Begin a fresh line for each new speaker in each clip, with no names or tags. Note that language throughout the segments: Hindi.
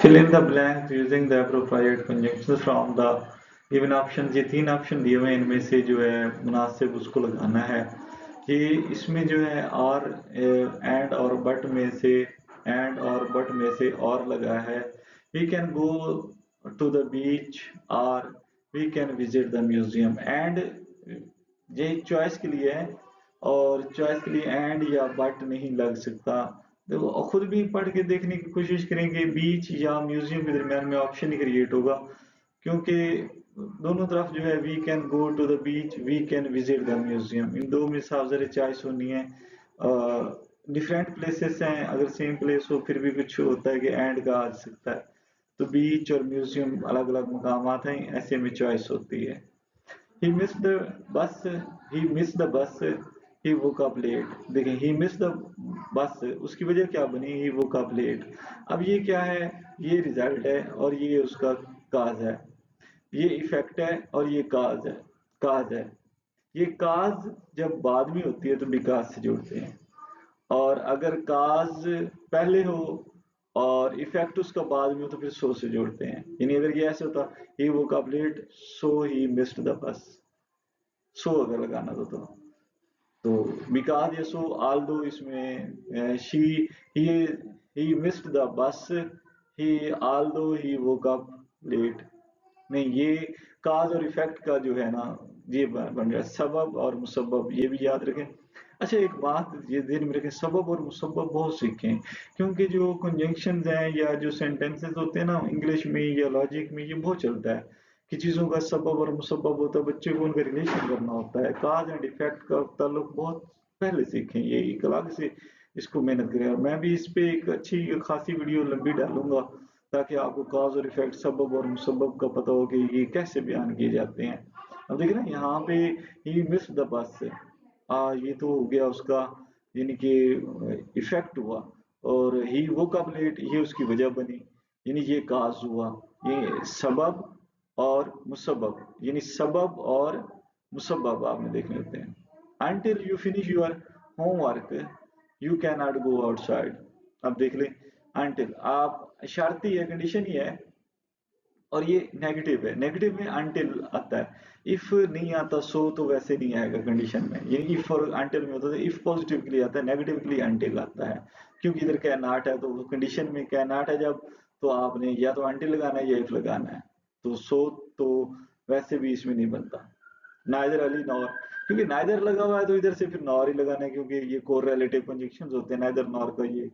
Fill in the blanks using the appropriate conjunctions from the given options। ये तीन ऑप्शन दिए हुए हैं, इनमें से जो है मुनासिब उसको लगाना है। ये इसमें जो है और एंड और बट में से एंड और बट में से और लगा है। We can go to the beach और we can visit the museum. And ये चॉइस के लिए है और चॉइस के लिए एंड या बट नहीं लग सकता। देखो खुद भी पढ़ के देखने की कोशिश करेंगे, बीच या म्यूजियम के दरमियान में ऑप्शन ही क्रिएट होगा, क्योंकि दोनों तरफ जो है we can go to the beach, we can visit the museum, इन दो में साफ ज़रा चॉइस होनी है। डिफरेंट प्लेसेस हैं, अगर सेम प्लेस हो फिर भी कुछ होता है कि एंड का आ सकता है, तो बीच और म्यूजियम अलग अलग मकामात हैं, ऐसे में चॉइस होती है। he missed the bus he missed the bus he woke up late। देखिए he missed the bus, उसकी वजह क्या बनी, he woke up late। अब ये क्या है, ये रिजल्ट है और ये उसका काज है, ये इफेक्ट है और ये काज है। ये काज जब बाद में होती है तो बिकाज से जोड़ते हैं, और अगर काज पहले हो और इफेक्ट उसका बाद में हो तो फिर सो से जोड़ते हैं। यानी अगर ये ऐसे होता ही woke up late so he missed the bus, सो अगर लगाना तो बिकॉज ये सो आल दो इसमें she he he missed the bus ही आल दो ही वोक अप लेट। नहीं, ये काज और इफेक्ट का जो है ना, ये बन रहा है सबब और मुसब्बब, ये भी याद रखें। अच्छा एक बात ये ध्यान में रखें, सबब और मुसब्बब बहुत सीखें, क्योंकि जो कंजंक्शन हैं या जो सेंटेंसेस होते हैं ना इंग्लिश में या लॉजिक में, ये बहुत चलता है कि चीज़ों का सबब और मुसब्बब होता है, बच्चे को उनका रिलेशन करना होता है। काज एंड इफेक्ट का ताल्लुक बहुत पहले सीखें, ये एक अलग से इसको मेहनत करें। और मैं भी इस पे एक अच्छी खासी वीडियो लंबी डालूंगा ताकि आपको काज और इफेक्ट, सबब और मुसब्बब का पता हो कि ये कैसे बयान किए जाते हैं। अब देखिए ना यहाँ पे ही मिस द बस, ये तो हो गया उसका यानी कि इफेक्ट हुआ, और ही वो कब लेट ये उसकी वजह बनी, यानी ये काज हुआ। ये सबब और मुसब्बब, यानी सबब और मुसब्बब आपने देख लेते हैं। until you finish your homework you cannot go outside। अब देख ले, until आप शर्ती है, कंडीशन ही है, और ये नेगेटिव है, नेगेटिव में until आता है। इफ नहीं आता सो तो वैसे नहीं आएगा कंडीशन में, यानी इफ और until में होता है। इफ पॉजिटिव के लिए आता है, नेगेटिव के लिए until आता है, क्योंकि इधर कैन नॉट है तो कंडीशन में कैन नॉट है जब, तो आपने या तो until लगाना है या if लगाना है। तो सो तो वैसे भी इसमें नहीं बनता, नाइदर अली नॉर, क्योंकि नाइदर लगा हुआ है तो इधर से फिर नॉर ही लगाना है, क्योंकि ये कोर रिलेटिव कंजंक्शंस होते हैं नाइदर नॉर का, ये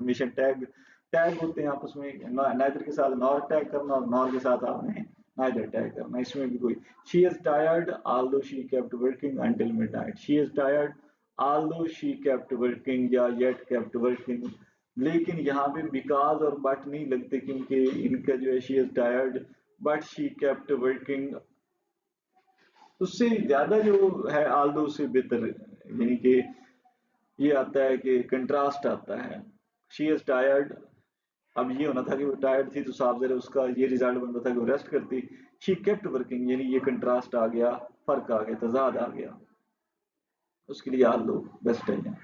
हमेशा टैग टैग होते हैं आपस में, नाइदर के साथ नॉर टैग करना और नॉर के साथ आपने नाइदर टैग करना, इसमें भी कोई। She is tired although she kept working until midnight। she is tired although she kept working या yet kept working। लेकिन यहाँ पे बिकॉज और बट नहीं लगते, क्योंकि इनका जो है she is tired but she kept working, उससे ज्यादा जो है आल्दो से बेहतर, यानी कि ये आता है कि कंट्रास्ट आता है। शी इज टायर्ड, अब ये होना था कि वो टायर्ड थी तो साफ जरा उसका ये रिजल्ट बनता था कि वो रेस्ट करती। शी केप्ट वर्किंग, यानी ये कंट्रास्ट आ गया, फर्क आ गया, तजाद आ गया, उसके लिए आल्दो बेस्ट है।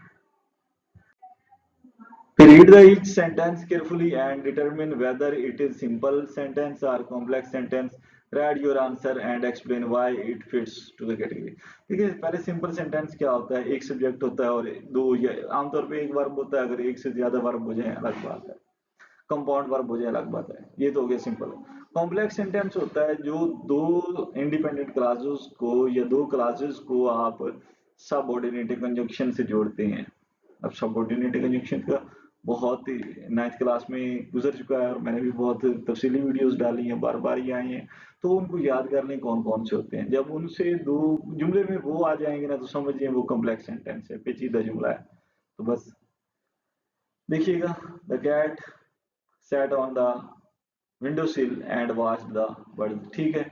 Read the each sentence carefully and determine whether it is simple sentence or complex sentence। Write your answer and explain why it fits to the category। देखिए पहले सिंपल सेंटेंस क्या होता है, एक सब्जेक्ट होता है और दो या आमतौर पे एक वर्ब होता है, अगर एक से ज्यादा वर्ब हो जाए अलग बात है, कंपाउंड वर्ब हो जाए अलग बात है, ये तो हो गया सिंपल। कॉम्प्लेक्स सेंटेंस होता है जो दो इंडिपेंडेंट क्लासेस को या दो क्लासेस को आप सबऑर्डिनेट कंजंक्शन से जोड़ते हैं। अब सबऑर्डिनेट कंजंक्शन का बहुत ही नाइन्थ क्लास में गुजर चुका है और मैंने भी बहुत तफसीली वीडियोस डाली हैं, बार बार ही आई हैं, तो उनको याद कर लें कौन कौन से होते हैं। जब उनसे दो जुमले में वो आ जाएंगे ना तो समझिए वो कॉम्प्लेक्स सेंटेंस है, पेचीदा जुमला है। तो बस देखिएगा, the cat sat on the windowsill and watched the birds। ठीक है,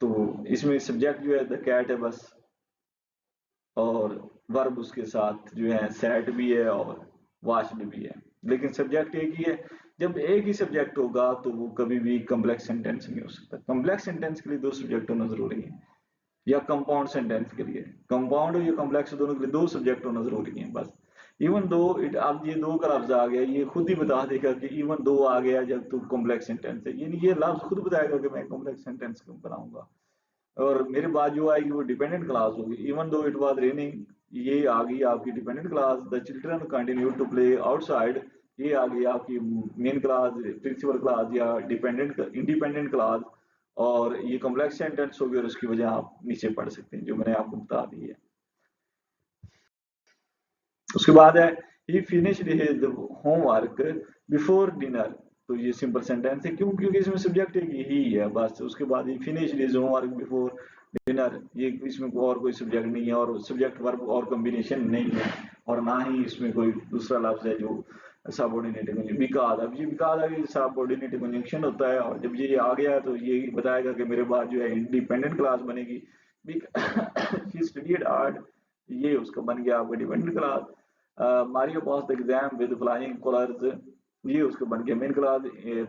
तो इसमें सब्जेक्ट जो है द कैट है बस, और वर्ब उसके साथ जो है सैट भी है और वॉच्ड भी है, लेकिन सब्जेक्ट एक ही है। जब एक ही सब्जेक्ट होगा तो वो कभी भी कॉम्प्लेक्स सेंटेंस नहीं हो सकता। कॉम्प्लेक्स सेंटेंस के लिए दो सब्जेक्ट होना जरूरी है, या कंपाउंड सेंटेंस के लिए, कंपाउंड या कॉम्प्लेक्स दोनों के लिए दो सब्जेक्ट होना जरूरी है बस। इवन दो इट, अब ये दो का लफ्ज आ गया, ये खुद ही बता देगा कि इवन दो आ गया जब तू कॉम्प्लेक्स सेंटेंस है, यानी ये लफ्ज खुद बताएगा कि मैं कॉम्प्लेक्स सेंटेंस क्यों बनाऊंगा। और मेरे बाद जो आएगी वो डिपेंडेंट क्लास होगी। Even though it was raining, ये आ गई आपकी dependent class. The children continue to play outside, ये आ गई आपकी मेन क्लास, प्रिंसिपल क्लास या डिपेंडेंट इंडिपेंडेंट क्लास। और ये कॉम्प्लेक्स सेंटेंस होगी और उसकी वजह आप नीचे पढ़ सकते हैं जो मैंने आपको बता दी है। उसके बाद है ही finished his homework before dinner. तो ये सिंपल सेंटेंस है, क्यों? क्योंकि इसमें सब्जेक्ट एक ही है बस। उसके बाद ही finished his homework before dinner, ये इसमें और कोई सब्जेक्ट नहीं है और सब्जेक्ट वर्ब और कॉम्बिनेशन नहीं है, और ना ही इसमें कोई दूसरा लफ्ज है जो सबऑर्डिनेट कंजंक्शन। बिकॉज़, अब ये बिकॉज़ अभी सबऑर्डिनेट कंजंक्शन होता है, और जब ये आ गया तो ये बताएगा कि मेरे बाद जो है इंडिपेंडेंट क्लास बनेगी। शी स्टडीड हार्ड, ये उसका बन गया आपका dependent class. Mario pass the exam with flying colours, ये उसका बन गया मेन क्लास,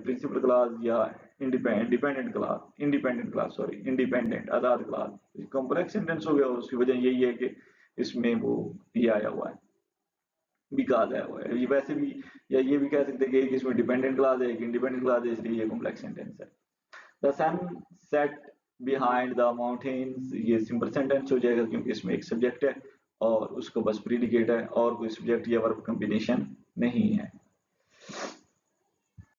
प्रिंसिपल क्लास या इंडिपेंडेंट क्लास, सॉरी इंडिपेंडेंट आजाद क्लास। कॉम्प्लेक्स सेंटेंस हो गया और उसकी वजह यही है कि इसमें वो ये आया हुआ है, बिकॉज आया हुआ है। ये वैसे भी, या ये भी कह सकते हैं कि एक इसमें डिपेंडेंट क्लास है, एक इंडिपेंडेंट क्लास है, इसलिए ये कॉम्प्लेक्स सेंटेंस है। The sun set behind the mountains, ये सिंपल सेंटेंस हो जाएगा क्योंकि इसमें एक सब्जेक्ट है और उसको बस प्रीडिकेट है और कोई सब्जेक्ट या वर्ब कॉम्बिनेशन नहीं है।